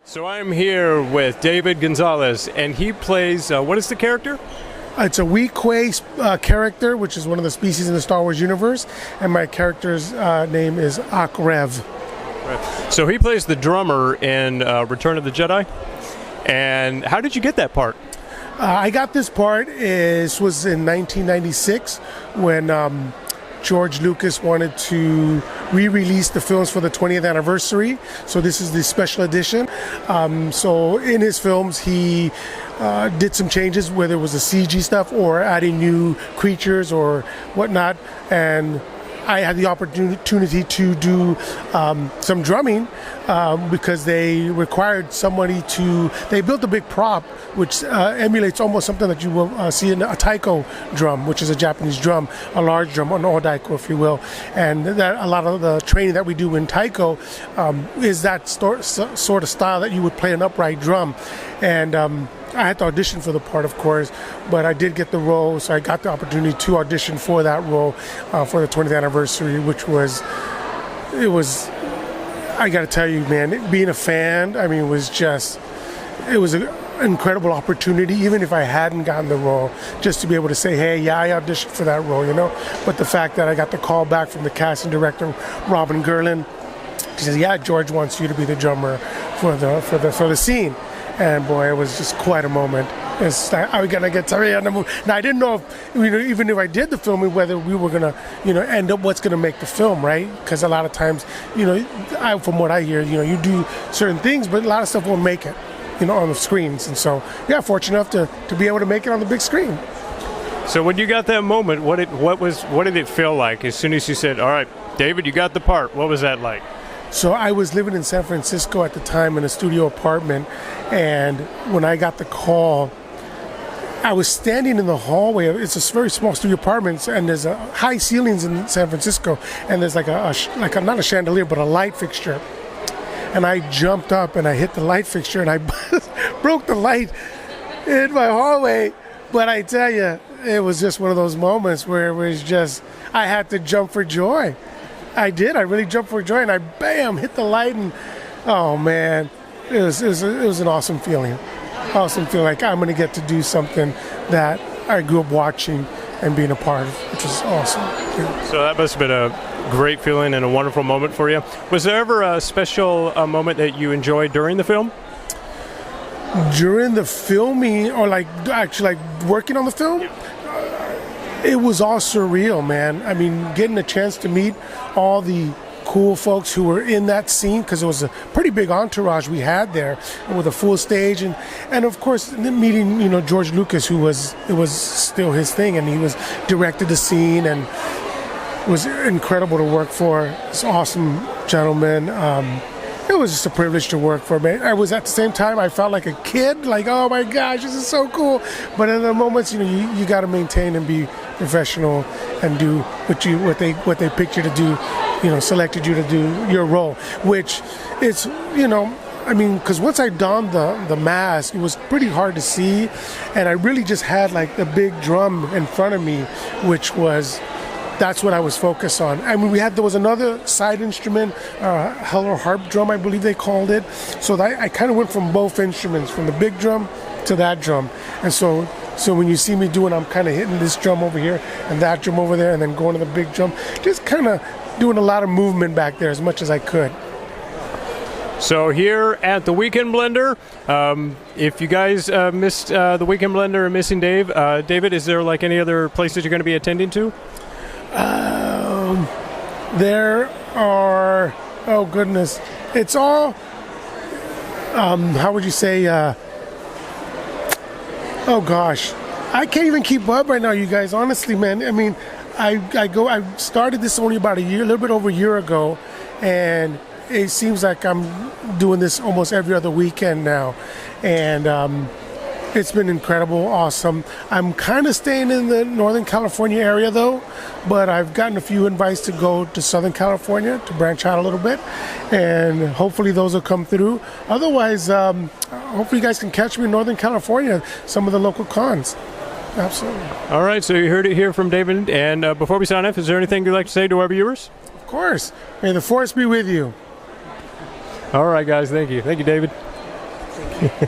So I'm here with David Gonzalez, and he plays, what is the character? It's a Weequay character, which is one of the species in the Star Wars universe, and my character's name is Ak-Rev. So he plays the drummer in Return of the Jedi, and how did you get that part? I got this part, this was in 1996, when George Lucas wanted to re-release the films for the 20th anniversary. So this is the special edition. So in his films, he did some changes, whether it was the CG stuff or adding new creatures or whatnot. And I had the opportunity to do some drumming because they required somebody to. They built a big prop which emulates almost something that you will see in a taiko drum, which is a Japanese drum, a large drum, an odaiko, if you will. And that a lot of the training that we do in taiko is that sort of style that you would play an upright drum. And I had to audition for the part, of course, but I did get the role, so I got the opportunity to audition for that role for the 20th anniversary, which was, I got to tell you, man, being a fan, I mean, it was an incredible opportunity, even if I hadn't gotten the role, just to be able to say, hey, yeah, I auditioned for that role, you know? But the fact that I got the call back from the casting director, Robin Gerlin, she says, yeah, George wants you to be the drummer for the scene. And boy, it was just quite a moment. It's like, are we gonna get Terry on the move? Now I didn't know if, even if I did the filming, whether we were gonna, end up what's gonna make the film, right? Because a lot of times, from what I hear, you do certain things, but a lot of stuff won't make it, on the screens. And so, yeah, fortunate enough to be able to make it on the big screen. So when you got that moment, what did it feel like as soon as you said, "All right, David, you got the part"? What was that like? So I was living in San Francisco at the time in a studio apartment, and when I got the call, I was standing in the hallway. It's a very small studio apartment, and there's high ceilings in San Francisco, and there's like not a chandelier, but a light fixture. And I jumped up and I hit the light fixture, and I broke the light in my hallway. But I tell you, it was just one of those moments where it was just, I had to jump for joy. I did. I really jumped for joy, and I hit the light, and oh man, it was an awesome feeling. Awesome feeling, like I'm going to get to do something that I grew up watching and being a part of, which was awesome. Yeah. So that must have been a great feeling and a wonderful moment for you. Was there ever a special moment that you enjoyed during the film? During the filming, or actually working on the film? Yeah. It was all surreal, man. I mean, getting a chance to meet all the cool folks who were in that scene, because it was a pretty big entourage we had there with a full stage, and of course meeting George Lucas, it was still his thing, and he was directed the scene, and it was incredible to work for this awesome gentleman. It was just a privilege to work for me. I was, at the same time, I felt like a kid, like, oh my gosh, this is so cool. But in the moments, you got to maintain and be professional and do what they picked you to do, selected you to do your role, which it's, because once I donned the mask, it was pretty hard to see, and I really just had like the big drum in front of me, that's what I was focused on. I mean, there was another side instrument, Heller harp drum, I believe they called it. So I kind of went from both instruments, from the big drum to that drum. And so when you see me doing, I'm kind of hitting this drum over here and that drum over there, and then going to the big drum, just kind of doing a lot of movement back there as much as I could. So here at the Weekend Blender, if you guys missed the Weekend Blender and missing Dave, David, is there like any other places you're going to be attending to? There are, oh goodness, it's all, how would you say, oh gosh, I can't even keep up right now, you guys, honestly, man. I mean, I started this only about a little bit over a year ago, and it seems like I'm doing this almost every other weekend now, and it's been incredible, awesome. I'm kind of staying in the Northern California area though, but I've gotten a few invites to go to Southern California to branch out a little bit, and hopefully those will come through. Otherwise, hopefully you guys can catch me in Northern California, some of the local cons. Absolutely. All right, so you heard it here from David, and before we sign off, is there anything you'd like to say to our viewers? Of course. May the force be with you. All right, guys, thank you. Thank you, David. Thank you.